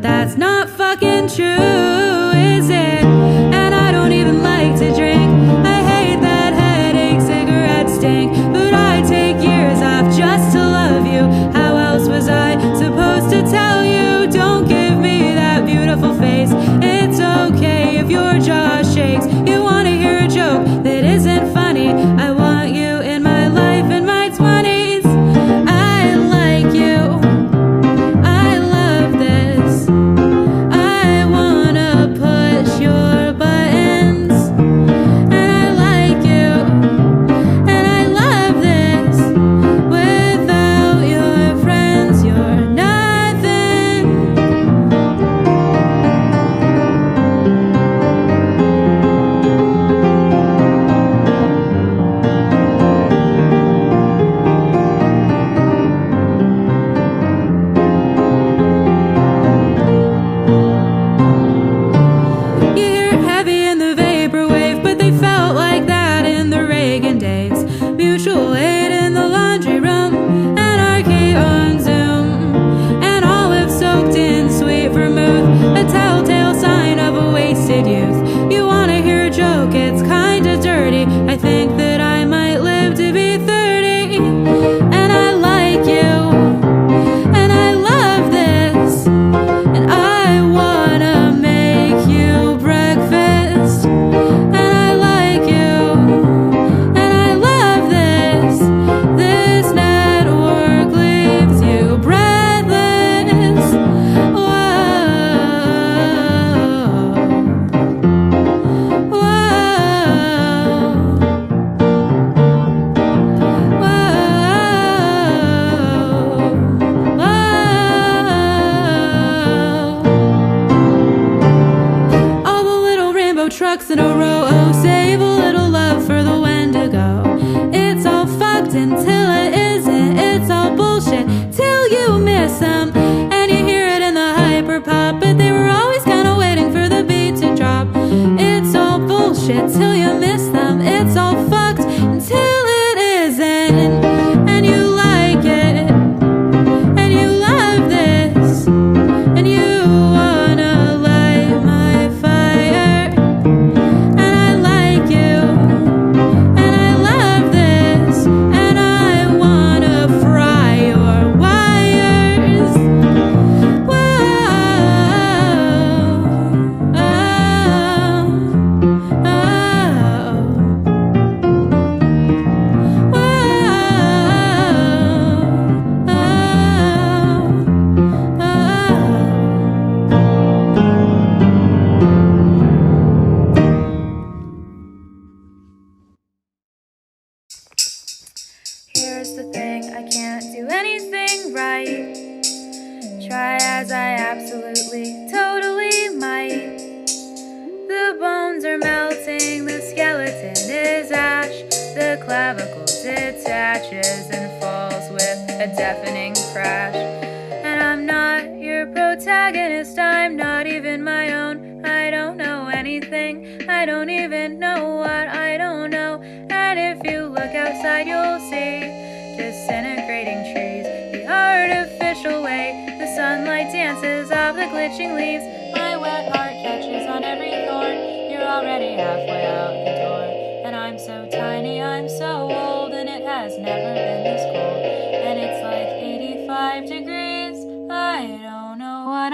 That's not fucking true, is it? And I don't even like to drink. I hate that headache, cigarettes stink. But I take years off just to love you. How else was I supposed to tell you? Don't give me that beautiful face. It's okay if your jaw shakes. You wanna hear a joke that isn't funny. I want you in my life in my 20s. I like you. I love this. I wanna push your buttons. And I like you. And I love this. Without your friends, you're nothing. You hear it heavy in the vapor wave, but they felt like that in the Reagan days. Mutual aid in the laundry room, anarchy on Zoom, and olive soaked in sweet vermouth, a telltale sign of a wasted youth. You wanna hear a joke, it's kinda dirty. I think that I might live to be 30. And I like you. And I love this. And I wanna make you breakfast. And I like you. And I love this. This network leaves you breathless. Whoa. All the little rainbow trucks in a row, oh, save a little love for the Wendigo. It's all fucked until it isn't. It's all bullshit till you miss them. And you hear it in the hyper pop, but they were always kinda waiting for the beat to drop. It's all bullshit till you miss them. It's all fucked until it isn't. And you like it. And you love this. And you wanna light my fire. And I like you. And I love this. And I wanna fry your wires. Whoa. Oh. Here's the thing, I can't do anything right. Try as I absolutely, totally might. The bones are melting, the skeleton is ash. The clavicle detaches and falls with a deafening crash. And I'm not your protagonist, I'm not even my own. I don't know anything, I don't even know what I don't know. And if you look outside, you'll see disintegrating trees, the artificial way the sunlight dances off the glitching leaves. My wet heart catches on every thorn. You're already halfway out the door. And I'm so tiny, I'm so old, and it has never been this cold. And it's like 85 degrees. I don't know what